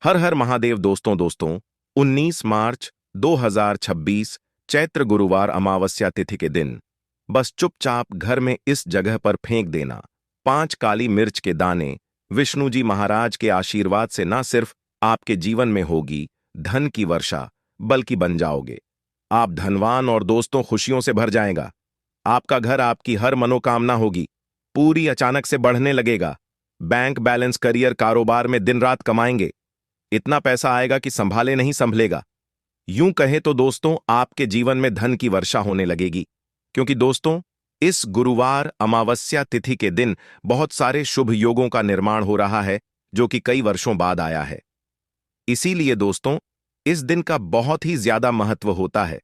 हर हर महादेव। दोस्तों 19 मार्च 2026 चैत्र गुरुवार अमावस्या तिथि के दिन बस चुपचाप घर में इस जगह पर फेंक देना 5 काली मिर्च के दाने। विष्णु जी महाराज के आशीर्वाद से न सिर्फ आपके जीवन में होगी धन की वर्षा, बल्कि बन जाओगे आप धनवान और दोस्तों खुशियों से भर जाएगा। आपका घर आपकी हर मनोकामना होगी पूरी अचानक से बढ़ने लगेगा। बैंक बैलेंस, करियर, कारोबार में दिन रात कमाएंगे। इतना पैसा आएगा कि संभाले नहीं संभलेगा। यूं कहें तो दोस्तों आपके जीवन में धन की वर्षा होने लगेगी, क्योंकि दोस्तों इस गुरुवार अमावस्या तिथि के दिन बहुत सारे शुभ योगों का निर्माण हो रहा है, जो कि कई वर्षों बाद आया है। इसीलिए दोस्तों इस दिन का बहुत ही ज्यादा महत्व होता है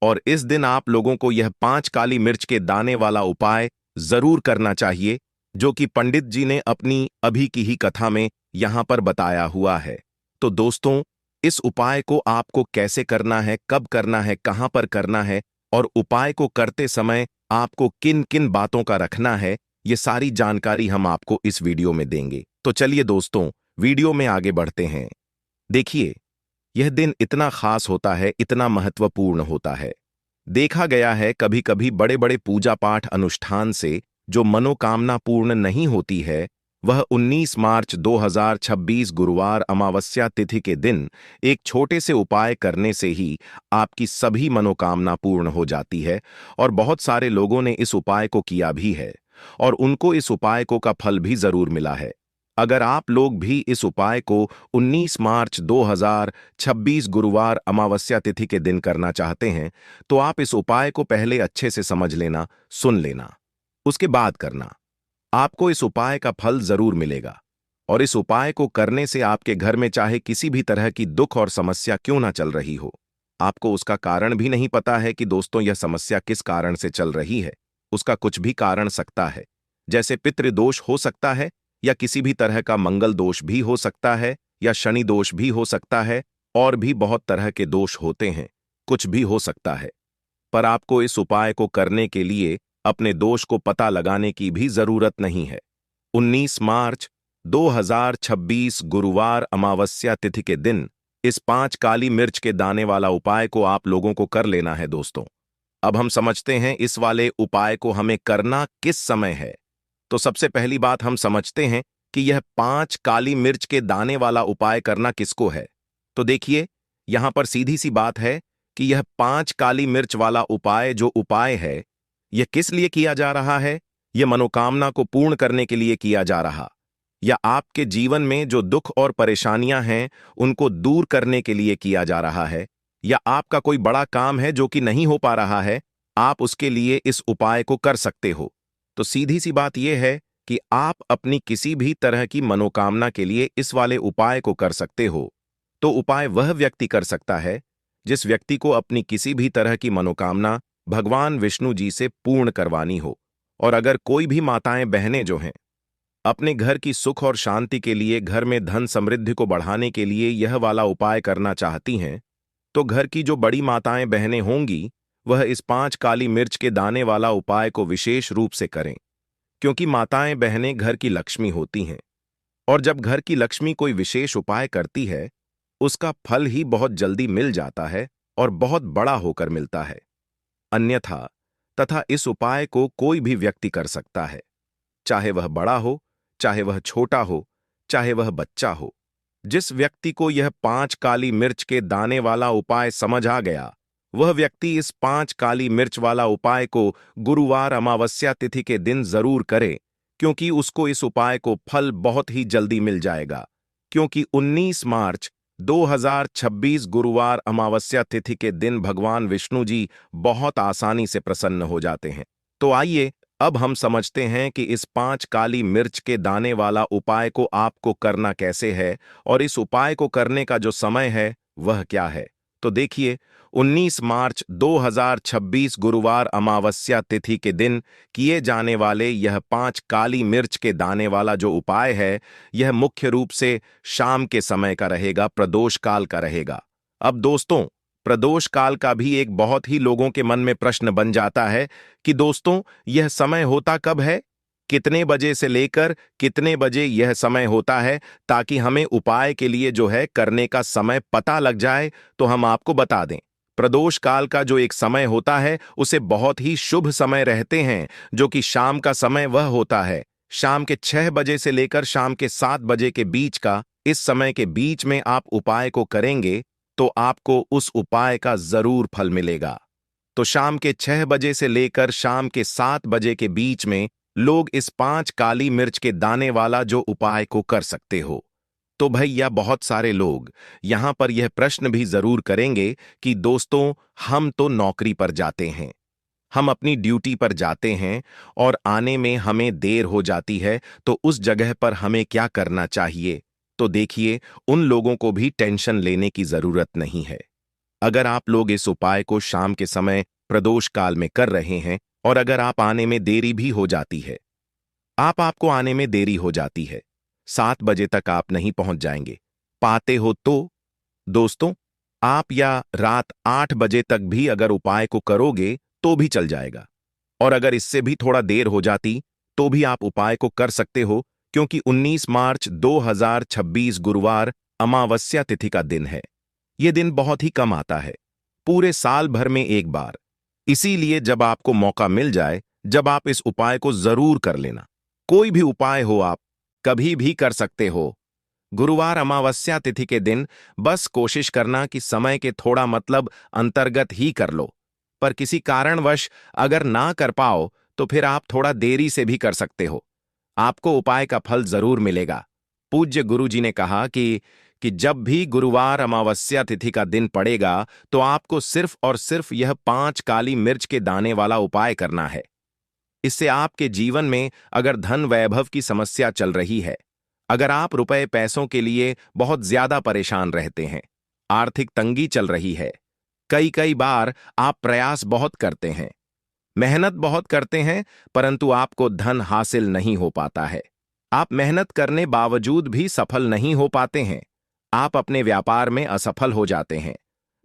और इस दिन आप लोगों को यह 5 काली मिर्च के दाने वाला उपाय जरूर करना चाहिए, जो कि पंडित जी ने अपनी अभी की ही कथा में यहां पर बताया हुआ है। तो दोस्तों इस उपाय को आपको कैसे करना है, कब करना है, कहां पर करना है और उपाय को करते समय आपको किन किन बातों का रखना है, ये सारी जानकारी हम आपको इस वीडियो में देंगे। तो चलिए दोस्तों वीडियो में आगे बढ़ते हैं। देखिए यह दिन इतना खास होता है, इतना महत्वपूर्ण होता है। देखा गया है कभी कभी बड़े बड़े पूजा पाठ अनुष्ठान से जो मनोकामना पूर्ण नहीं होती है, वह 19 मार्च 2026 गुरुवार अमावस्या तिथि के दिन एक छोटे से उपाय करने से ही आपकी सभी मनोकामना पूर्ण हो जाती है। और बहुत सारे लोगों ने इस उपाय को किया भी है और उनको इस उपाय को का फल भी जरूर मिला है। अगर आप लोग भी इस उपाय को 19 मार्च 2026 गुरुवार अमावस्या तिथि के दिन करना चाहते हैं, तो आप इस उपाय को पहले अच्छे से समझ लेना, सुन लेना, उसके बाद करना। आपको इस उपाय का फल जरूर मिलेगा और इस उपाय को करने से आपके घर में चाहे किसी भी तरह की दुख और समस्या क्यों ना चल रही हो, आपको उसका कारण भी नहीं पता है कि दोस्तों यह समस्या किस कारण से चल रही है। उसका कुछ भी कारण सकता है, जैसे पितृदोष हो सकता है, या किसी भी तरह का मंगल दोष भी हो सकता है, या शनि दोष भी हो सकता है, और भी बहुत तरह के दोष होते हैं, कुछ भी हो सकता है। पर आपको इस उपाय को करने के लिए अपने दोष को पता लगाने की भी जरूरत नहीं है। 19 मार्च 2026 गुरुवार अमावस्या तिथि के दिन इस 5 काली मिर्च के दाने वाला उपाय को आप लोगों को कर लेना है। दोस्तों अब हम समझते हैं इस वाले उपाय को हमें करना किस समय है। तो सबसे पहली बात हम समझते हैं कि यह 5 काली मिर्च के दाने वाला उपाय करना किसको है। तो देखिए यहां पर सीधी सी बात है कि यह 5 काली मिर्च वाला उपाय जो उपाय है, यह किस लिए किया जा रहा है। यह मनोकामना को पूर्ण करने के लिए किया जा रहा, या आपके जीवन में जो दुख और परेशानियां हैं उनको दूर करने के लिए किया जा रहा है, या आपका कोई बड़ा काम है जो कि नहीं हो पा रहा है, आप उसके लिए इस उपाय को कर सकते हो। तो सीधी सी बात यह है कि आप अपनी किसी भी तरह की मनोकामना के लिए इस वाले उपाय को कर सकते हो। तो उपाय वह व्यक्ति कर सकता है जिस व्यक्ति को अपनी किसी भी तरह की मनोकामना भगवान विष्णु जी से पूर्ण करवानी हो। और अगर कोई भी माताएं बहनें जो हैं अपने घर की सुख और शांति के लिए, घर में धन समृद्धि को बढ़ाने के लिए यह वाला उपाय करना चाहती हैं, तो घर की जो बड़ी माताएं बहनें होंगी वह इस 5 काली मिर्च के दाने वाला उपाय को विशेष रूप से करें, क्योंकि माताएं बहनें घर की लक्ष्मी होती हैं और जब घर की लक्ष्मी कोई विशेष उपाय करती है उसका फल ही बहुत जल्दी मिल जाता है और बहुत बड़ा होकर मिलता है। अन्यथा तथा इस उपाय को कोई भी व्यक्ति कर सकता है, चाहे वह बड़ा हो, चाहे वह छोटा हो, चाहे वह बच्चा हो। जिस व्यक्ति को यह 5 काली मिर्च के दाने वाला उपाय समझ आ गया, वह व्यक्ति इस 5 काली मिर्च वाला उपाय को गुरुवार अमावस्या तिथि के दिन जरूर करे, क्योंकि उसको इस उपाय को फल बहुत ही जल्दी मिल जाएगा। क्योंकि 19 मार्च 2026 गुरुवार अमावस्या तिथि के दिन भगवान विष्णु जी बहुत आसानी से प्रसन्न हो जाते हैं। तो आइए अब हम समझते हैं कि इस 5 काली मिर्च के दाने वाला उपाय को आपको करना कैसे है और इस उपाय को करने का जो समय है वह क्या है। तो देखिए 19 मार्च 2026 गुरुवार अमावस्या तिथि के दिन किए जाने वाले यह 5 काली मिर्च के दाने वाला जो उपाय है, यह मुख्य रूप से शाम के समय का रहेगा, प्रदोष काल का रहेगा। अब दोस्तों प्रदोष काल का भी एक बहुत ही लोगों के मन में प्रश्न बन जाता है कि दोस्तों यह समय होता कब है, कितने बजे से लेकर कितने बजे यह समय होता है, ताकि हमें उपाय के लिए जो है करने का समय पता लग जाए, तो हम आपको बता दें। प्रदोष काल का जो एक समय होता है उसे बहुत ही शुभ समय रहते हैं, जो कि शाम का समय वह होता है शाम के 6 बजे से लेकर शाम के 7 बजे के बीच का। इस समय के बीच में आप उपाय को करेंगे तो आपको उस उपाय का जरूर फल मिलेगा। तो शाम के 6 बजे से लेकर शाम के 7 बजे के बीच में लोग इस 5 काली मिर्च के दाने वाला जो उपाय को कर सकते हो। तो भैया बहुत सारे लोग यहां पर यह प्रश्न भी जरूर करेंगे कि दोस्तों, हम तो नौकरी पर जाते हैं, हम अपनी ड्यूटी पर जाते हैं और आने में हमें देर हो जाती है, तो उस जगह पर हमें क्या करना चाहिए? तो देखिए, उन लोगों को भी टेंशन लेने की जरूरत नहीं है। अगर आप लोग इस उपाय को शाम के समय प्रदोष काल में कर रहे हैं और अगर आप आने में देरी भी हो जाती है, आपको आने में देरी हो जाती है, 7 बजे तक आप नहीं पहुंच जाएंगे पाते हो, तो दोस्तों, आप या रात 8 बजे तक भी अगर उपाय को करोगे तो भी चल जाएगा। और अगर इससे भी थोड़ा देर हो जाती तो भी आप उपाय को कर सकते हो, क्योंकि 19 मार्च 2026 गुरुवार अमावस्या तिथि का दिन है। यह दिन बहुत ही कम आता है, पूरे साल भर में एक बार। इसीलिए जब आपको मौका मिल जाए, जब आप इस उपाय को जरूर कर लेना। कोई भी उपाय हो, आप कभी भी कर सकते हो। गुरुवार अमावस्या तिथि के दिन बस कोशिश करना कि समय के थोड़ा मतलब अंतर्गत ही कर लो। पर किसी कारणवश अगर ना कर पाओ तो फिर आप थोड़ा देरी से भी कर सकते हो, आपको उपाय का फल जरूर मिलेगा। पूज्य गुरु जी ने कहा कि जब भी गुरुवार अमावस्या तिथि का दिन पड़ेगा तो आपको सिर्फ और सिर्फ यह 5 काली मिर्च के दाने वाला उपाय करना है। इससे आपके जीवन में अगर धन वैभव की समस्या चल रही है, अगर आप रुपए पैसों के लिए बहुत ज्यादा परेशान रहते हैं, आर्थिक तंगी चल रही है, कई कई बार आप प्रयास बहुत करते हैं, मेहनत बहुत करते हैं, परंतु आपको धन हासिल नहीं हो पाता है, आप मेहनत करने बावजूद भी सफल नहीं हो पाते हैं, आप अपने व्यापार में असफल हो जाते हैं,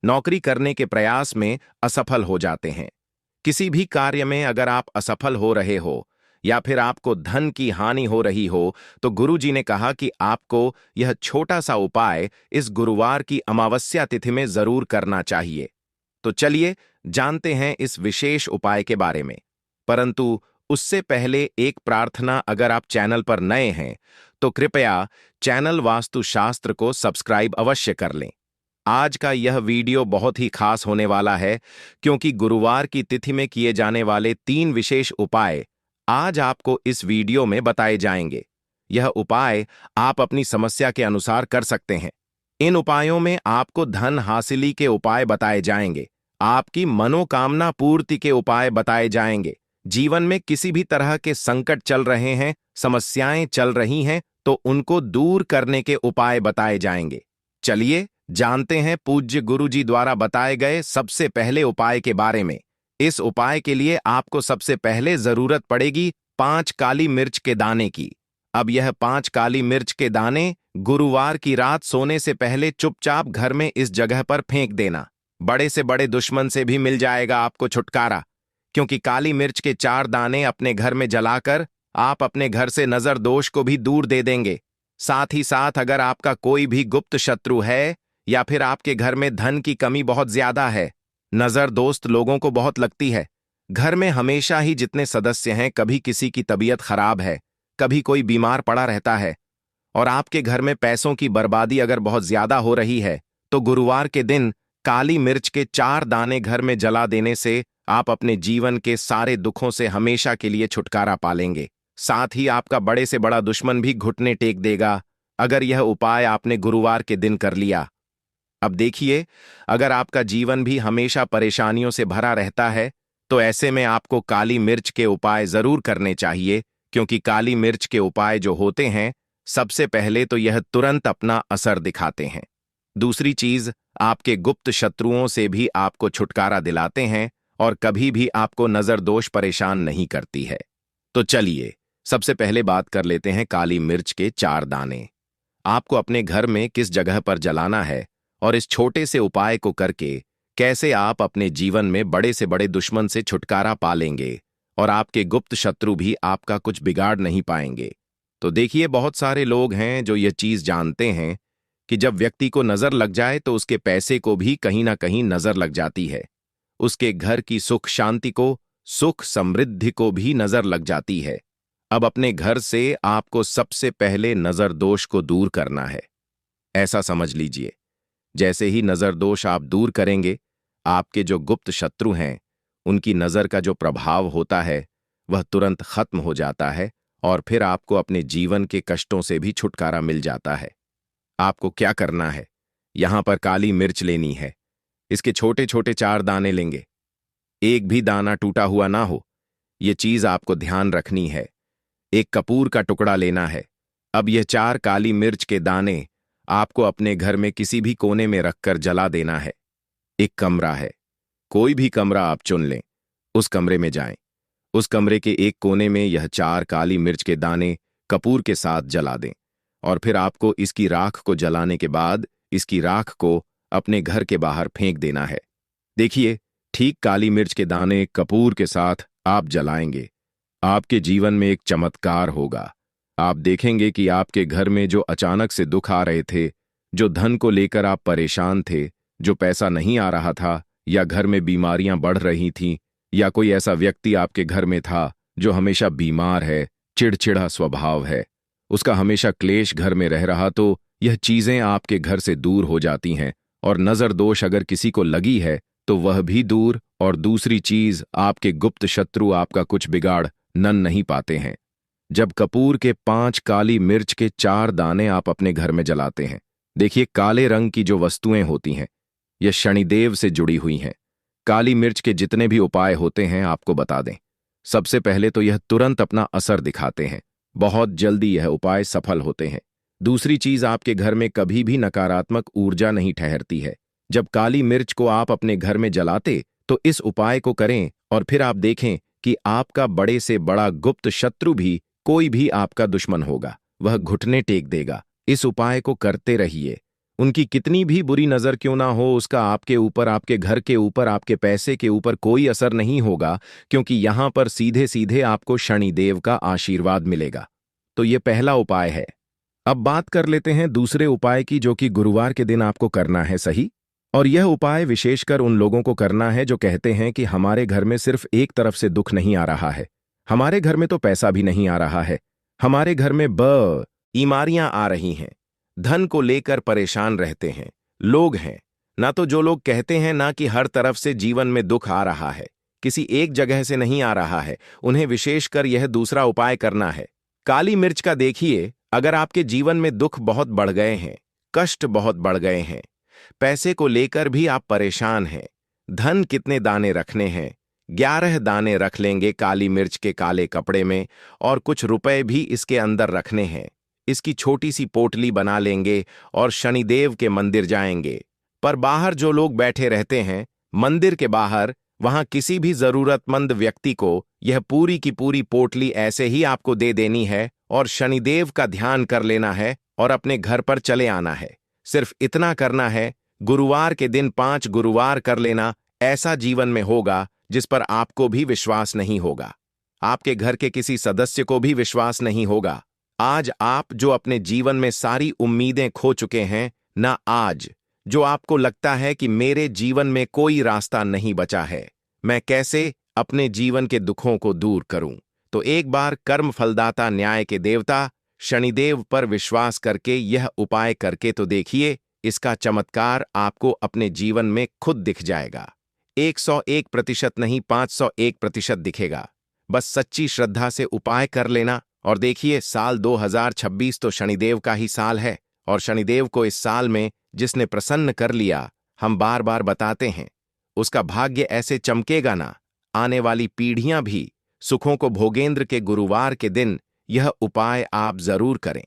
नौकरी करने के प्रयास में असफल हो जाते हैं, किसी भी कार्य में अगर आप असफल हो रहे हो या फिर आपको धन की हानि हो रही हो, तो गुरुजी ने कहा कि आपको यह छोटा सा उपाय इस गुरुवार की अमावस्या तिथि में जरूर करना चाहिए। तो चलिए जानते हैं इस विशेष उपाय के बारे में। परंतु उससे पहले एक प्रार्थना, अगर आप चैनल पर नए हैं तो कृपया चैनल वास्तुशास्त्र को सब्सक्राइब अवश्य कर लें। आज का यह वीडियो बहुत ही खास होने वाला है, क्योंकि गुरुवार की तिथि में किए जाने वाले 3 विशेष उपाय आज आपको इस वीडियो में बताए जाएंगे। यह उपाय आप अपनी समस्या के अनुसार कर सकते हैं। इन उपायों में आपको धन हासिली के उपाय बताए जाएंगे, आपकी मनोकामना पूर्ति के उपाय बताए जाएंगे। जीवन में किसी भी तरह के संकट चल रहे हैं, समस्याएं चल रही हैं, तो उनको दूर करने के उपाय बताए जाएंगे। चलिए जानते हैं पूज्य गुरु जी द्वारा बताए गए सबसे पहले उपाय के बारे में। इस उपाय के लिए आपको सबसे पहले जरूरत पड़ेगी 5 काली मिर्च के दाने की। अब यह 5 काली मिर्च के दाने गुरुवार की रात सोने से पहले चुपचाप घर में इस जगह पर फेंक देना। बड़े से बड़े दुश्मन से भी मिल जाएगा आपको छुटकारा, क्योंकि काली मिर्च के 4 दाने अपने घर में जलाकर आप अपने घर से नजर दोष को भी दूर दे देंगे। साथ ही साथ अगर आपका कोई भी गुप्त शत्रु है या फिर आपके घर में धन की कमी बहुत ज्यादा है, नजर दोस्त लोगों को बहुत लगती है, घर में हमेशा ही जितने सदस्य हैं, कभी किसी की तबीयत खराब है, कभी कोई बीमार पड़ा रहता है, और आपके घर में पैसों की बर्बादी अगर बहुत ज्यादा हो रही है, तो गुरुवार के दिन काली मिर्च के 4 दाने घर में जला देने से आप अपने जीवन के सारे दुखों से हमेशा के लिए छुटकारा पालेंगे। साथ ही आपका बड़े से बड़ा दुश्मन भी घुटने टेक देगा, अगर यह उपाय आपने गुरुवार के दिन कर लिया। अब देखिए, अगर आपका जीवन भी हमेशा परेशानियों से भरा रहता है, तो ऐसे में आपको काली मिर्च के उपाय जरूर करने चाहिए, क्योंकि काली मिर्च के उपाय जो होते हैं, सबसे पहले तो यह तुरंत अपना असर दिखाते हैं। दूसरी चीज, आपके गुप्त शत्रुओं से भी आपको छुटकारा दिलाते हैं और कभी भी आपको नजर दोष परेशान नहीं करती है। तो चलिए सबसे पहले बात कर लेते हैं काली मिर्च के 4 दाने। आपको अपने घर में किस जगह पर जलाना है और इस छोटे से उपाय को करके कैसे आप अपने जीवन में बड़े से बड़े दुश्मन से छुटकारा पालेंगे और आपके गुप्त शत्रु भी आपका कुछ बिगाड़ नहीं पाएंगे। तो देखिए, बहुत सारे लोग हैं जो ये चीज जानते हैं कि जब व्यक्ति को नजर लग जाए तो उसके पैसे को भी कहीं ना कहीं नजर लग जाती है, उसके घर की सुख शांति को, सुख समृद्धि को भी नजर लग जाती है। अब अपने घर से आपको सबसे पहले नजर दोष को दूर करना है। ऐसा समझ लीजिए, जैसे ही नजर दोष आप दूर करेंगे, आपके जो गुप्त शत्रु हैं उनकी नजर का जो प्रभाव होता है वह तुरंत खत्म हो जाता है और फिर आपको अपने जीवन के कष्टों से भी छुटकारा मिल जाता है। आपको क्या करना है, यहां पर काली मिर्च लेनी है। इसके छोटे छोटे 4 दाने लेंगे, एक भी दाना टूटा हुआ ना हो, यह चीज आपको ध्यान रखनी है। एक कपूर का टुकड़ा लेना है। अब यह 4 काली मिर्च के दाने आपको अपने घर में किसी भी कोने में रखकर जला देना है। एक कमरा है, कोई भी कमरा आप चुन लें, उस कमरे में जाएं। उस कमरे के एक कोने में यह 4 काली मिर्च के दाने कपूर के साथ जला दें और फिर आपको इसकी राख को जलाने के बाद इसकी राख को अपने घर के बाहर फेंक देना है। देखिए, ठीक काली मिर्च के दाने कपूर के साथ आप जलाएंगे, आपके जीवन में एक चमत्कार होगा। आप देखेंगे कि आपके घर में जो अचानक से दुख आ रहे थे, जो धन को लेकर आप परेशान थे, जो पैसा नहीं आ रहा था, या घर में बीमारियां बढ़ रही थीं, या कोई ऐसा व्यक्ति आपके घर में था जो हमेशा बीमार है, चिड़चिड़ा स्वभाव है, उसका हमेशा क्लेश घर में रह रहा, तो यह चीजें आपके घर से दूर हो जाती हैं। और नजर दोष अगर किसी को लगी है तो वह भी दूर, और दूसरी चीज, आपके गुप्त शत्रु आपका कुछ बिगाड़ नन नहीं पाते हैं। जब कपूर के 5 काली मिर्च के 4 दाने आप अपने घर में जलाते हैं, देखिए काले रंग की जो वस्तुएं होती हैं यह शनिदेव से जुड़ी हुई हैं। काली मिर्च के जितने भी उपाय होते हैं आपको बता दें, सबसे पहले तो यह तुरंत अपना असर दिखाते हैं, बहुत जल्दी यह उपाय सफल होते हैं। दूसरी चीज, आपके घर में कभी भी नकारात्मक ऊर्जा नहीं ठहरती है। जब काली मिर्च को आप अपने घर में जलाते तो इस उपाय को करें और फिर आप देखें कि आपका बड़े से बड़ा गुप्त शत्रु भी, कोई भी आपका दुश्मन होगा, वह घुटने टेक देगा। इस उपाय को करते रहिए, उनकी कितनी भी बुरी नजर क्यों ना हो, उसका आपके ऊपर, आपके घर के ऊपर, आपके पैसे के ऊपर कोई असर नहीं होगा, क्योंकि यहां पर सीधे सीधे आपको शनिदेव का आशीर्वाद मिलेगा। तो ये पहला उपाय है। अब बात कर लेते हैं दूसरे उपाय की, जो कि गुरुवार के दिन आपको करना है, सही। और यह उपाय विशेषकर उन लोगों को करना है जो कहते हैं कि हमारे घर में सिर्फ एक तरफ से दुख नहीं आ रहा है, हमारे घर में तो पैसा भी नहीं आ रहा है, हमारे घर में बीमारियां आ रही हैं, धन को लेकर परेशान रहते हैं लोग हैं। ना तो जो लोग कहते हैं ना कि हर तरफ से जीवन में दुख आ रहा है, किसी एक जगह से नहीं आ रहा है, उन्हें विशेषकर यह दूसरा उपाय करना है। काली मिर्च का देखिए, अगर आपके जीवन में दुख बहुत बढ़ गए हैं, कष्ट बहुत बढ़ गए हैं, पैसे को लेकर भी आप परेशान हैं, धन कितने दाने रखने हैं, 11 दाने रख लेंगे काली मिर्च के काले कपड़े में, और कुछ रुपए भी इसके अंदर रखने हैं। इसकी छोटी सी पोटली बना लेंगे और शनिदेव के मंदिर जाएंगे। पर बाहर जो लोग बैठे रहते हैं मंदिर के बाहर, वहां किसी भी जरूरतमंद व्यक्ति को यह पूरी की पूरी पोटली ऐसे ही आपको दे देनी है और शनिदेव का ध्यान कर लेना है और अपने घर पर चले आना है। सिर्फ इतना करना है, गुरुवार के दिन 5 गुरुवार कर लेना। ऐसा जीवन में होगा जिस पर आपको भी विश्वास नहीं होगा, आपके घर के किसी सदस्य को भी विश्वास नहीं होगा। आज आप जो अपने जीवन में सारी उम्मीदें खो चुके हैं ना, आज जो आपको लगता है कि मेरे जीवन में कोई रास्ता नहीं बचा है, मैं कैसे अपने जीवन के दुखों को दूर करूं, तो एक बार कर्म फलदाता न्याय के देवता शनिदेव पर विश्वास करके यह उपाय करके तो देखिए, इसका चमत्कार आपको अपने जीवन में खुद दिख जाएगा। 101% नहीं, 501% दिखेगा। बस सच्ची श्रद्धा से उपाय कर लेना और देखिए, साल 2026 तो शनिदेव का ही साल है, और शनिदेव को इस साल में जिसने प्रसन्न कर लिया, हम बार बार बताते हैं, उसका भाग्य ऐसे चमकेगा ना, आने वाली पीढ़ियां भी सुखों को भोगेंद्र के गुरुवार के दिन यह उपाय आप जरूर करें।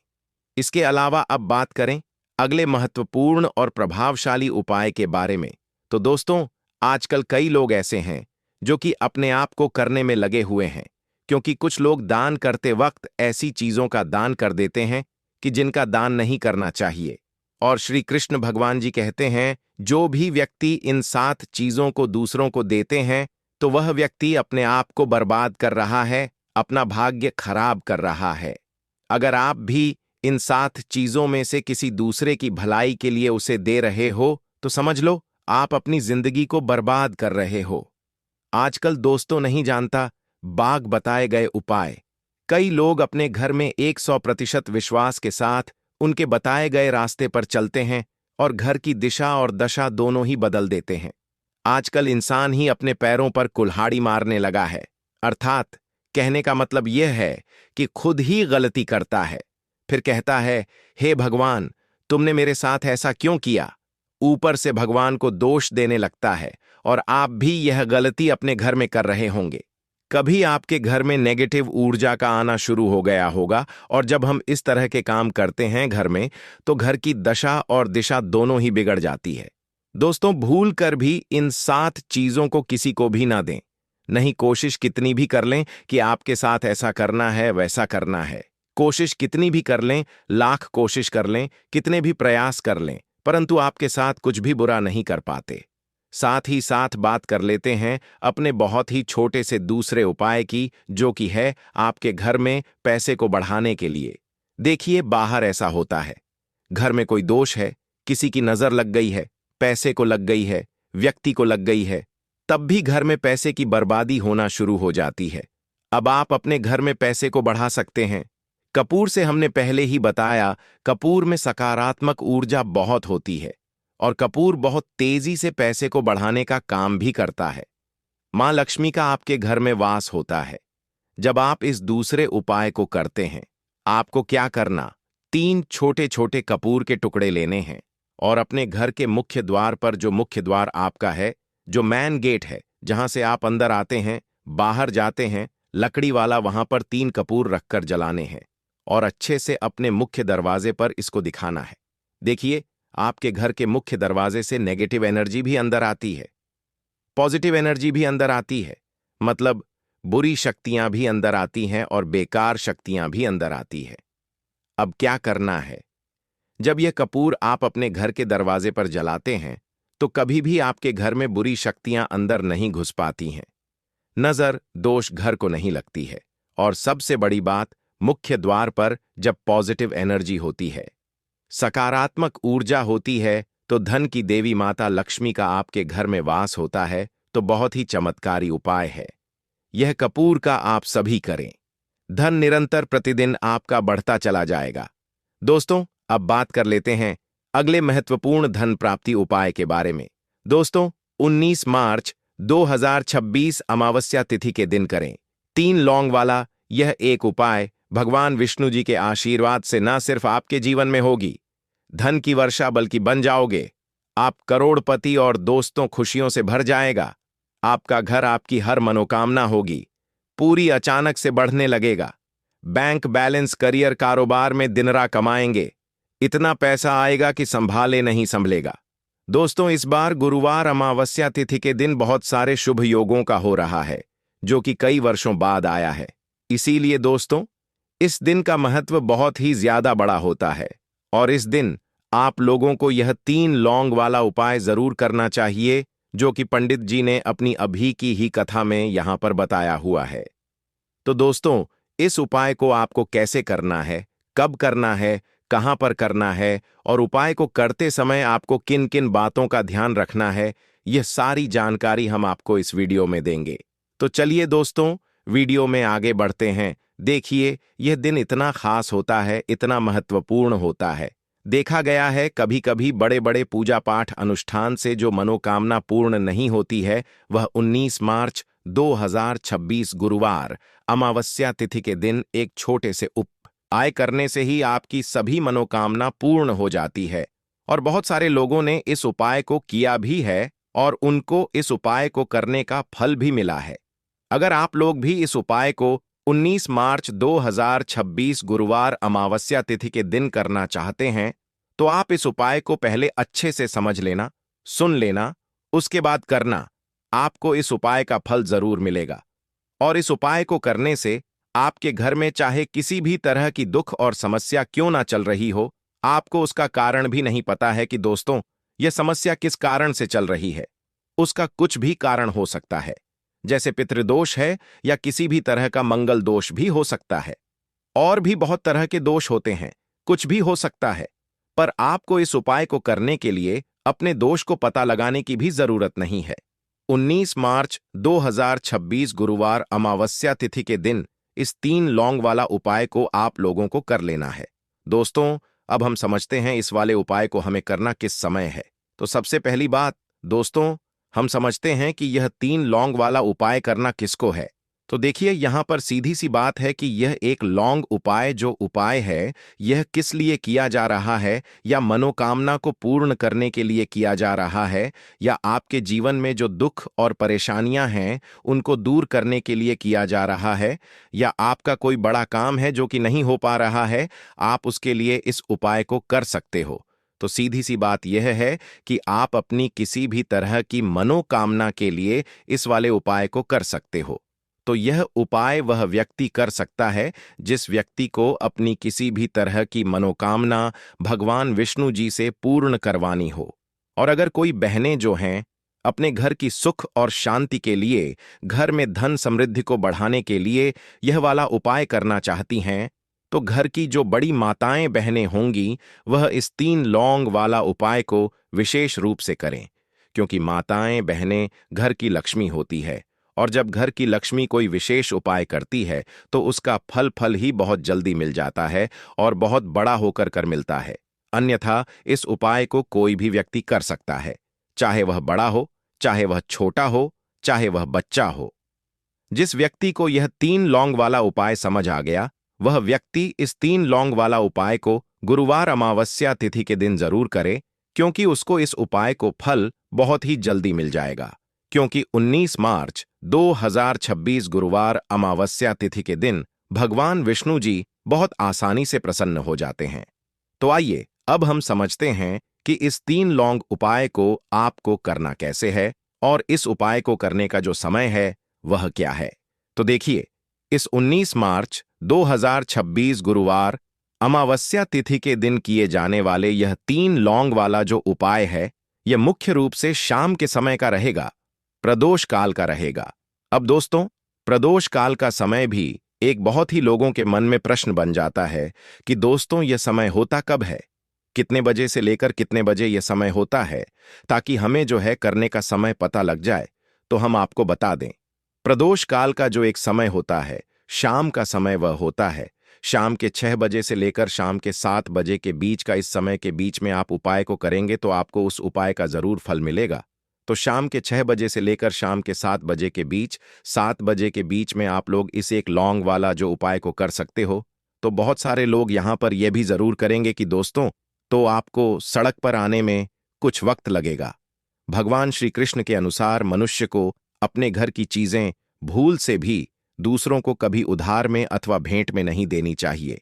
इसके अलावा अब बात करें अगले महत्वपूर्ण और प्रभावशाली उपाय के बारे में। तो दोस्तों, आजकल कई लोग ऐसे हैं जो कि अपने आप को करने में लगे हुए हैं, क्योंकि कुछ लोग दान करते वक्त ऐसी चीजों का दान कर देते हैं कि जिनका दान नहीं करना चाहिए। और श्री कृष्ण भगवान जी कहते हैं, जो भी व्यक्ति इन 7 चीजों को दूसरों को देते हैं तो वह व्यक्ति अपने आप को बर्बाद कर रहा है, अपना भाग्य खराब कर रहा है। अगर आप भी इन 7 चीजों में से किसी दूसरे की भलाई के लिए उसे दे रहे हो, तो समझ लो आप अपनी जिंदगी को बर्बाद कर रहे हो। आजकल दोस्तों नहीं जानता बाघ बताए गए उपाय। कई लोग अपने घर में 100% विश्वास के साथ उनके बताए गए रास्ते पर चलते हैं और घर की दिशा और दशा दोनों ही बदल देते हैं। आजकल इंसान ही अपने पैरों पर कुल्हाड़ी मारने लगा है, अर्थात कहने का मतलब यह है कि खुद ही गलती करता है, फिर कहता है, हे भगवान, तुमने मेरे साथ ऐसा क्यों किया। ऊपर से भगवान को दोष देने लगता है और आप भी यह गलती अपने घर में कर रहे होंगे। कभी आपके घर में नेगेटिव ऊर्जा का आना शुरू हो गया होगा और जब हम इस तरह के काम करते हैं घर में, तो घर की दशा और दिशा दोनों ही बिगड़ जाती है। दोस्तों, भूल कर भी इन 7 चीजों को किसी को भी ना दें। नहीं, कोशिश कितनी भी कर लें कि आपके साथ ऐसा करना है, वैसा करना है, कोशिश कितनी भी कर लें, लाख कोशिश कर लें, कितने भी प्रयास कर लें, परंतु आपके साथ कुछ भी बुरा नहीं कर पाते। साथ ही साथ बात कर लेते हैं अपने बहुत ही छोटे से दूसरे उपाय की, जो कि है आपके घर में पैसे को बढ़ाने के लिए। देखिए, बाहर ऐसा होता है, घर में कोई दोष है, किसी की नजर लग गई है, पैसे को लग गई है, व्यक्ति को लग गई है, तब भी घर में पैसे की बर्बादी होना शुरू हो जाती है। अब आप अपने घर में पैसे को बढ़ा सकते हैं। कपूर से हमने पहले ही बताया, कपूर में सकारात्मक ऊर्जा बहुत होती है और कपूर बहुत तेजी से पैसे को बढ़ाने का काम भी करता है। मां लक्ष्मी का आपके घर में वास होता है। जब आप इस दूसरे उपाय को करते हैं, आपको क्या करना, 3 छोटे छोटे कपूर के टुकड़े लेने हैं और अपने घर के मुख्य द्वार पर, जो मुख्य द्वार आपका है, जो मैन गेट है, जहां से आप अंदर आते हैं, बाहर जाते हैं, लकड़ी वाला, वहां पर 3 कपूर रखकर जलाने हैं और अच्छे से अपने मुख्य दरवाजे पर इसको दिखाना है। देखिए, आपके घर के मुख्य दरवाजे से नेगेटिव एनर्जी भी अंदर आती है, पॉजिटिव एनर्जी भी अंदर आती है, मतलब बुरी शक्तियां भी अंदर आती हैं और बेकार शक्तियां भी अंदर आती है। अब क्या करना है, जब यह कपूर आप अपने घर के दरवाजे पर जलाते हैं, तो कभी भी आपके घर में बुरी शक्तियां अंदर नहीं घुस पाती हैं, नजर दोष घर को नहीं लगती है, और सबसे बड़ी बात, मुख्य द्वार पर जब पॉजिटिव एनर्जी होती है, सकारात्मक ऊर्जा होती है, तो धन की देवी माता लक्ष्मी का आपके घर में वास होता है। तो बहुत ही चमत्कारी उपाय है यह कपूर का, आप सभी करें। धन निरंतर प्रतिदिन आपका बढ़ता चला जाएगा। दोस्तों, अब बात कर लेते हैं अगले महत्वपूर्ण धन प्राप्ति उपाय के बारे में। दोस्तों, 19 मार्च 2026 अमावस्या तिथि के दिन करें 3 लौंग वाला यह एक उपाय भगवान विष्णु जी के आशीर्वाद से न सिर्फ आपके जीवन में होगी धन की वर्षा, बल्कि बन जाओगे आप करोड़पति और दोस्तों खुशियों से भर जाएगा। आपका घर, आपकी हर मनोकामना होगी पूरी, अचानक से बढ़ने लगेगा। बैंक बैलेंस, करियर, कारोबार में दिनरा कमाएंगे, इतना पैसा आएगा कि संभाले नहीं संभलेगा। दोस्तों, इस बार गुरुवार अमावस्या तिथि के दिन बहुत सारे शुभ योगों का हो रहा है, जो कि कई वर्षों बाद आया है। इसीलिए दोस्तों, इस दिन का महत्व बहुत ही ज्यादा बड़ा होता है और इस दिन आप लोगों को यह 3 लौंग वाला उपाय जरूर करना चाहिए, जो कि पंडित जी ने अपनी अभी की ही कथा में यहां पर बताया हुआ है। तो दोस्तों, इस उपाय को आपको कैसे करना है, कब करना है, कहां पर करना है और उपाय को करते समय आपको किन किन बातों का ध्यान रखना है, यह सारी जानकारी हम आपको इस वीडियो में देंगे। तो चलिए दोस्तों, वीडियो में आगे बढ़ते हैं। देखिए, यह दिन इतना खास होता है, इतना महत्वपूर्ण होता है। देखा गया है कभी कभी बड़े बड़े पूजा पाठ अनुष्ठान से जो मनोकामना पूर्ण नहीं होती है, वह 19 मार्च 2026 गुरुवार अमावस्या तिथि के दिन एक छोटे से उपाय करने से ही आपकी सभी मनोकामना पूर्ण हो जाती है। और बहुत सारे लोगों ने इस उपाय को किया भी है और उनको इस उपाय को करने का फल भी मिला है। अगर आप लोग भी इस उपाय को 19 मार्च 2026 गुरुवार अमावस्या तिथि के दिन करना चाहते हैं, तो आप इस उपाय को पहले अच्छे से समझ लेना, सुन लेना, उसके बाद करना। आपको इस उपाय का फल जरूर मिलेगा। और इस उपाय को करने से आपके घर में चाहे किसी भी तरह की दुख और समस्या क्यों ना चल रही हो, आपको उसका कारण भी नहीं पता है कि दोस्तों, यह समस्या किस कारण से चल रही है, उसका कुछ भी कारण हो सकता है। जैसे पितृदोष है या किसी भी तरह का मंगल दोष भी हो सकता है। और भी बहुत तरह के दोष होते हैं, कुछ भी हो सकता है। पर आपको इस उपाय को करने के लिए अपने दोष को पता लगाने की भी जरूरत नहीं है। 19 मार्च 2026 गुरुवार अमावस्या तिथि के दिन इस 3 लौंग वाला उपाय को आप लोगों को कर लेना है। दोस्तों, अब हम समझते हैं इस वाले उपाय को हमें करना किस समय है। तो सबसे पहली बात दोस्तों, हम समझते हैं कि यह 3 लौंग वाला उपाय करना किसको है। तो देखिए, यहां पर सीधी सी बात है कि यह एक लौंग उपाय जो उपाय है, यह किस लिए किया जा रहा है, या मनोकामना को पूर्ण करने के लिए किया जा रहा है, या आपके जीवन में जो दुख और परेशानियां हैं उनको दूर करने के लिए किया जा रहा है, या आपका कोई बड़ा काम है जो कि नहीं हो पा रहा है, आप उसके लिए इस उपाय को कर सकते हो। तो सीधी सी बात यह है कि आप अपनी किसी भी तरह की मनोकामना के लिए इस वाले उपाय को कर सकते हो। तो यह उपाय वह व्यक्ति कर सकता है जिस व्यक्ति को अपनी किसी भी तरह की मनोकामना भगवान विष्णु जी से पूर्ण करवानी हो। और अगर कोई बहनें जो हैं अपने घर की सुख और शांति के लिए, घर में धन समृद्धि को बढ़ाने के लिए यह वाला उपाय करना चाहती हैं, तो घर की जो बड़ी माताएं बहनें होंगी वह इस 3 लौंग वाला उपाय को विशेष रूप से करें, क्योंकि माताएं बहनें घर की लक्ष्मी होती है। और जब घर की लक्ष्मी कोई विशेष उपाय करती है तो उसका फल ही बहुत जल्दी मिल जाता है और बहुत बड़ा होकर कर मिलता है। अन्यथा इस उपाय को कोई भी व्यक्ति कर सकता है, चाहे वह बड़ा हो, चाहे वह छोटा हो, चाहे वह बच्चा हो। जिस व्यक्ति को यह 3 लौंग वाला उपाय समझ आ गया, वह व्यक्ति इस 3 लौंग वाला उपाय को गुरुवार अमावस्या तिथि के दिन जरूर करे, क्योंकि उसको इस उपाय को फल बहुत ही जल्दी मिल जाएगा। क्योंकि 19 मार्च 2026 गुरुवार अमावस्या तिथि के दिन भगवान विष्णु जी बहुत आसानी से प्रसन्न हो जाते हैं। तो आइए अब हम समझते हैं कि इस 3 लौंग उपाय को आपको करना कैसे है, और इस उपाय को करने का जो समय है वह क्या है। तो देखिए, इस 19 मार्च 2026 गुरुवार अमावस्या तिथि के दिन किए जाने वाले यह 3 लौंग वाला जो उपाय है, यह मुख्य रूप से शाम के समय का रहेगा, प्रदोष काल का रहेगा। अब दोस्तों, प्रदोष काल का समय भी एक बहुत ही लोगों के मन में प्रश्न बन जाता है कि दोस्तों यह समय होता कब है, कितने बजे से लेकर कितने बजे यह समय होता है, ताकि हमें जो है करने का समय पता लग जाए। तो हम आपको बता दें, प्रदोष काल का जो एक समय होता है, शाम का समय वह होता है। शाम के 6 बजे से लेकर शाम के 7 बजे के बीच का, इस समय के बीच में आप उपाय को करेंगे तो आपको उस उपाय का जरूर फल मिलेगा। तो शाम के 6 बजे से लेकर शाम के 7 बजे के बीच, 7 बजे के बीच में आप लोग इस एक लौंग वाला जो उपाय को कर सकते हो। तो बहुत सारे लोग यहां पर यह भी जरूर करेंगे कि दोस्तों, तो आपको सड़क पर आने में कुछ वक्त लगेगा। भगवान श्री कृष्ण के अनुसार मनुष्य को अपने घर की चीजें भूल से भी दूसरों को कभी उधार में अथवा भेंट में नहीं देनी चाहिए।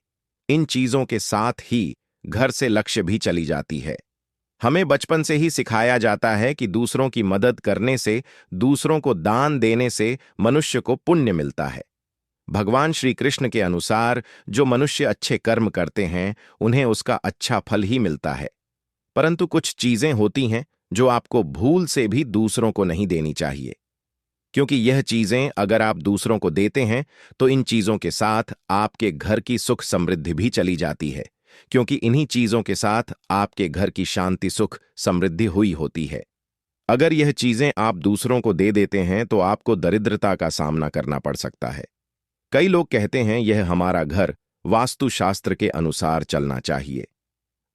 इन चीजों के साथ ही घर से लक्ष्य भी चली जाती है। हमें बचपन से ही सिखाया जाता है कि दूसरों की मदद करने से, दूसरों को दान देने से मनुष्य को पुण्य मिलता है। भगवान श्री कृष्ण के अनुसार जो मनुष्य अच्छे कर्म करते हैं उन्हें उसका अच्छा फल ही मिलता है। परंतु कुछ चीजें होती हैं जो आपको भूल से भी दूसरों को नहीं देनी चाहिए, क्योंकि यह चीजें अगर आप दूसरों को देते हैं तो इन चीजों के साथ आपके घर की सुख समृद्धि भी चली जाती है, क्योंकि इन्हीं चीजों के साथ आपके घर की शांति सुख समृद्धि हुई होती है। अगर यह चीजें आप दूसरों को दे देते हैं तो आपको दरिद्रता का सामना करना पड़ सकता है। कई लोग कहते हैं यह हमारा घर वास्तुशास्त्र के अनुसार चलना चाहिए।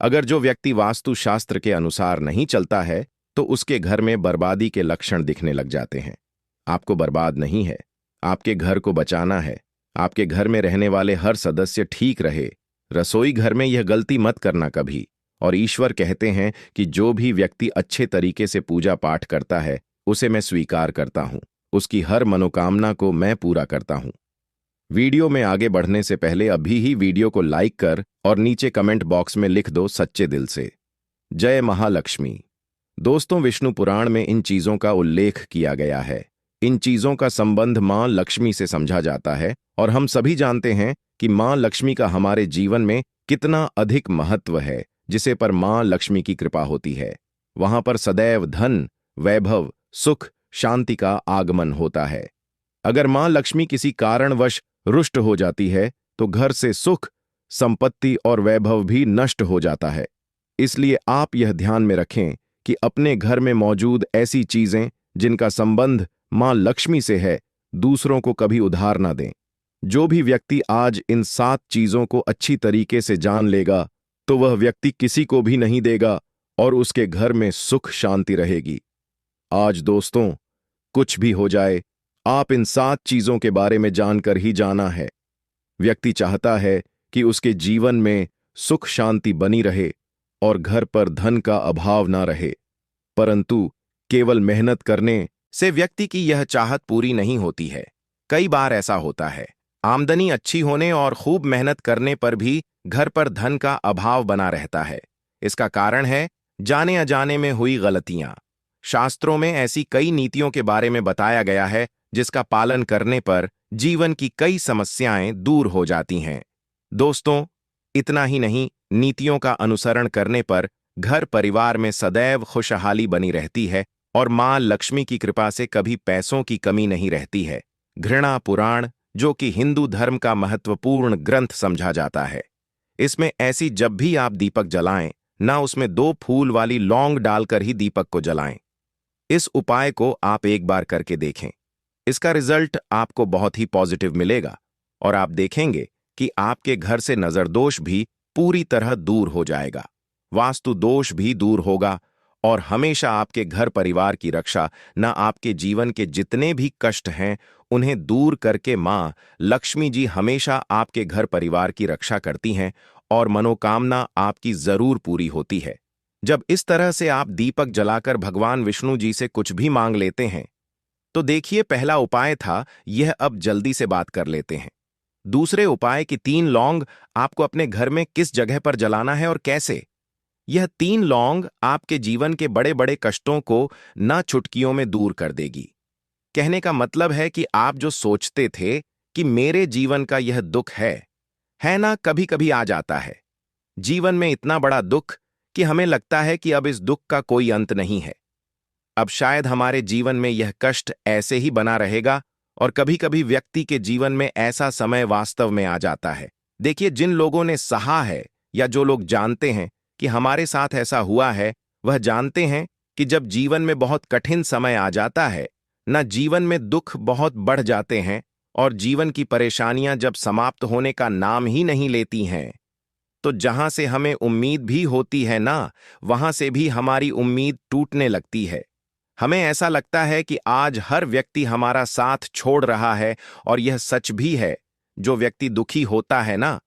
अगर जो व्यक्ति वास्तुशास्त्र के अनुसार नहीं चलता है तो उसके घर में बर्बादी के लक्षण दिखने लग जाते हैं। आपको बर्बाद नहीं है, आपके घर को बचाना है। आपके घर में रहने वाले हर सदस्य ठीक रहे। रसोई घर में यह गलती मत करना कभी। और ईश्वर कहते हैं कि जो भी व्यक्ति अच्छे तरीके से पूजा पाठ करता है उसे मैं स्वीकार करता हूं, उसकी हर मनोकामना को मैं पूरा करता हूं। वीडियो में आगे बढ़ने से पहले अभी ही वीडियो को लाइक कर और नीचे कमेंट बॉक्स में लिख दो सच्चे दिल से जय महालक्ष्मी। दोस्तों, विष्णु पुराण में इन चीजों का उल्लेख किया गया है। इन चीजों का संबंध मां लक्ष्मी से समझा जाता है और हम सभी जानते हैं कि मां लक्ष्मी का हमारे जीवन में कितना अधिक महत्व है। जिसे पर मां लक्ष्मी की कृपा होती है वहां पर सदैव धन, वैभव, सुख, शांति का आगमन होता है। अगर मां लक्ष्मी किसी कारणवश रुष्ट हो जाती है तो घर से सुख, संपत्ति और वैभव भी नष्ट हो जाता है। इसलिए आप यह ध्यान में रखें कि अपने घर में मौजूद ऐसी चीजें जिनका संबंध मां लक्ष्मी से है, दूसरों को कभी उधार ना दें। जो भी व्यक्ति आज इन 7 चीजों को अच्छी तरीके से जान लेगा तो वह व्यक्ति किसी को भी नहीं देगा और उसके घर में सुख शांति रहेगी। आज दोस्तों, कुछ भी हो जाए, आप इन 7 चीजों के बारे में जानकर ही जाना है। व्यक्ति चाहता है कि उसके जीवन में सुख शांति बनी रहे और घर पर धन का अभाव ना रहे, परंतु केवल मेहनत करने से व्यक्ति की यह चाहत पूरी नहीं होती है। कई बार ऐसा होता है, आमदनी अच्छी होने और खूब मेहनत करने पर भी घर पर धन का अभाव बना रहता है। इसका कारण है जाने अजाने में हुई गलतियां। शास्त्रों में ऐसी कई नीतियों के बारे में बताया गया है जिसका पालन करने पर जीवन की कई समस्याएं दूर हो जाती हैं। दोस्तों, इतना ही नहीं, नीतियों का अनुसरण करने पर घर परिवार में सदैव खुशहाली बनी रहती है और मां लक्ष्मी की कृपा से कभी पैसों की कमी नहीं रहती है। घृणा पुराण, जो कि हिंदू धर्म का महत्वपूर्ण ग्रंथ समझा जाता है, इसमें ऐसी जब भी आप दीपक जलाएं, ना उसमें 2 फूल वाली लौंग डालकर ही दीपक को जलाएं। इस उपाय को आप एक बार करके देखें। इसका रिजल्ट आपको बहुत ही पॉजिटिव मिलेगा और आप देखेंगे कि आपके घर से नजर दोष भी पूरी तरह दूर हो जाएगा, वास्तु दोष भी दूर होगा और हमेशा आपके घर परिवार की रक्षा, न आपके जीवन के जितने भी कष्ट हैं उन्हें दूर करके मां लक्ष्मी जी हमेशा आपके घर परिवार की रक्षा करती हैं और मनोकामना आपकी जरूर पूरी होती है। जब इस तरह से आप दीपक जलाकर भगवान विष्णु जी से कुछ भी मांग लेते हैं तो देखिए, पहला उपाय था यह, अब जल्दी से बात कर लेते हैं। दूसरे उपाय की 3 लौंग आपको अपने घर में किस जगह पर जलाना है और कैसे। यह 3 लौंग आपके जीवन के बड़े बड़े कष्टों को ना चुटकियों में दूर कर देगी। कहने का मतलब है कि आप जो सोचते थे कि मेरे जीवन का यह दुख है ना, कभी कभी आ जाता है जीवन में इतना बड़ा दुख कि हमें लगता है कि अब इस दुख का कोई अंत नहीं है। अब शायद हमारे जीवन में यह कष्ट ऐसे ही बना रहेगा और कभी कभी व्यक्ति के जीवन में ऐसा समय वास्तव में आ जाता है। देखिए, जिन लोगों ने सहा है या जो लोग जानते हैं कि हमारे साथ ऐसा हुआ है, वह जानते हैं कि जब जीवन में बहुत कठिन समय आ जाता है, न जीवन में दुख बहुत बढ़ जाते हैं और जीवन की परेशानियां जब समाप्त होने का नाम ही नहीं लेती हैं, तो जहां से हमें उम्मीद भी होती है ना, वहां से भी हमारी उम्मीद टूटने लगती है। हमें ऐसा लगता है कि आज हर व्यक्ति हमारा साथ छोड़ रहा है और यह सच भी है। जो व्यक्ति दुखी होता है ना,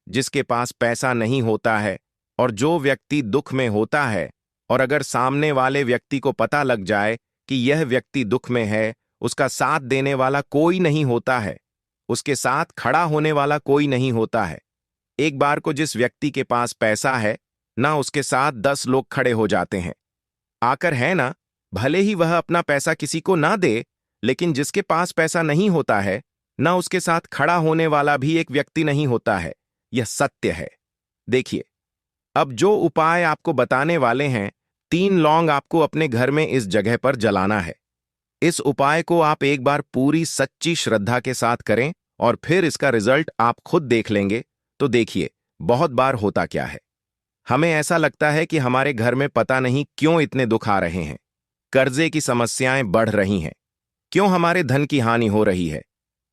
जिसके पास पैसा नहीं होता है और जो व्यक्ति दुख में होता है, और अगर सामने वाले व्यक्ति को पता लग जाए कि यह व्यक्ति दुख में है, उसका साथ देने वाला कोई नहीं होता है, उसके साथ खड़ा होने वाला कोई नहीं होता है। एक बार को जिस व्यक्ति के पास पैसा है ना, उसके साथ 10 लोग खड़े हो जाते हैं आकर, है ना। भले ही वह अपना पैसा किसी को ना दे, लेकिन जिसके पास पैसा नहीं होता है ना, उसके साथ खड़ा होने वाला भी एक व्यक्ति नहीं होता है। यह सत्य है। देखिए, अब जो उपाय आपको बताने वाले हैं, 3 लौंग आपको अपने घर में इस जगह पर जलाना है। इस उपाय को आप एक बार पूरी सच्ची श्रद्धा के साथ करें और फिर इसका रिजल्ट आप खुद देख लेंगे। तो देखिए, बहुत बार होता क्या है, हमें ऐसा लगता है कि हमारे घर में पता नहीं क्यों इतने दुख आ रहे हैं, कर्जे की समस्याएं बढ़ रही हैं, क्यों हमारे धन की हानि हो रही है।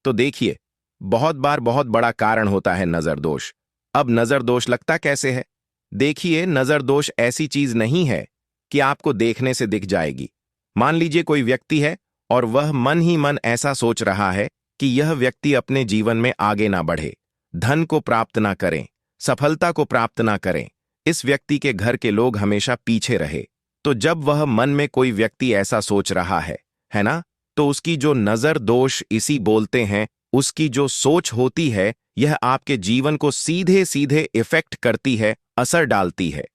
तो देखिए, बहुत बार बहुत बड़ा कारण होता है नजर दोष। अब नजर दोष लगता कैसे है? देखिए, नजर दोष ऐसी चीज नहीं है कि आपको देखने से दिख जाएगी। मान लीजिए कोई व्यक्ति है और वह मन ही मन ऐसा सोच रहा है कि यह व्यक्ति अपने जीवन में आगे ना बढ़े, धन को प्राप्त ना करें, सफलता को प्राप्त ना करें, इस व्यक्ति के घर के लोग हमेशा पीछे रहे। तो जब वह मन में कोई व्यक्ति ऐसा सोच रहा है ना, तो उसकी जो नजर दोष इसी बोलते हैं, उसकी जो सोच होती है, यह आपके जीवन को सीधे सीधे इफेक्ट करती है, असर डालती है।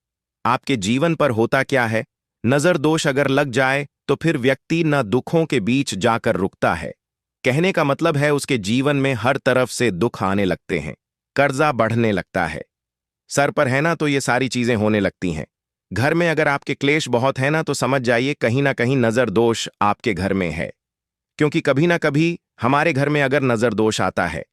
आपके जीवन पर होता क्या है, नजर दोष अगर लग जाए तो फिर व्यक्ति न दुखों के बीच जाकर रुकता है। कहने का मतलब है उसके जीवन में हर तरफ से दुख आने लगते हैं, कर्जा बढ़ने लगता है, सर पर है ना तो ये सारी चीजें होने लगती हैं। घर में अगर आपके क्लेश बहुत है ना, तो समझ जाइए कहीं ना कहीं नजर दोष आपके घर में है, क्योंकि कभी ना कभी हमारे घर में अगर नजर दोष आता है,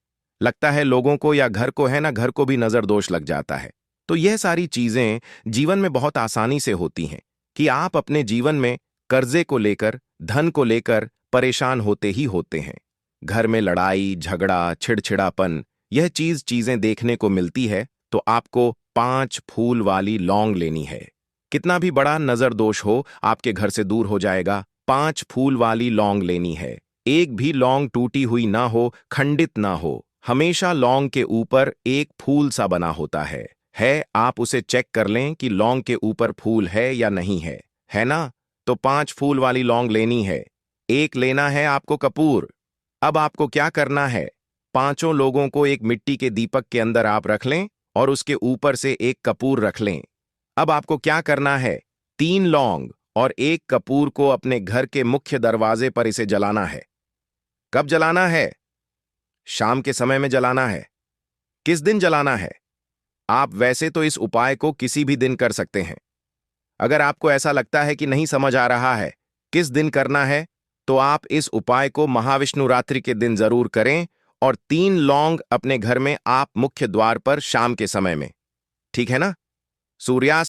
लगता है लोगों को या घर को है ना, घर को भी नजर दोष लग जाता है। तो यह सारी चीजें जीवन में बहुत आसानी से होती हैं कि आप अपने जीवन में कर्जे को लेकर, धन को लेकर परेशान होते ही होते हैं। घर में लड़ाई, झगड़ा, चिड़चिड़ापन, यह चीजें देखने को मिलती है। तो आपको 5 फूल वाली लौंग लेनी है। कितना भी बड़ा नजर दोष हो, आपके घर से दूर हो जाएगा। 5 फूल वाली लौंग लेनी है। एक भी लौंग टूटी हुई ना हो, खंडित ना हो। हमेशा लौंग के ऊपर एक फूल सा बना होता है। आप उसे चेक कर लें कि लौंग के ऊपर फूल है या नहीं है ना? तो 5 फूल वाली लौंग लेनी है। एक लेना है आपको कपूर। अब आपको क्या करना है, पांचों लोगों को एक मिट्टी के दीपक के अंदर आप रख लें और उसके ऊपर से एक कपूर रख लें। अब आपको क्या करना है, 3 लौंग और एक कपूर को अपने घर के मुख्य दरवाजे पर इसे जलाना है। कब जलाना है? शाम के समय में जलाना है। किस दिन जलाना है? आप वैसे तो इस उपाय को किसी भी दिन कर सकते हैं। अगर आपको ऐसा लगता है कि नहीं समझ आ रहा है किस दिन करना है, तो आप इस उपाय को महाविष्णु रात्रि के दिन जरूर करें और 3 लौंग अपने घर में आप मुख्य द्वार पर शाम के समय में। ठीक है ना? सूर्यास्त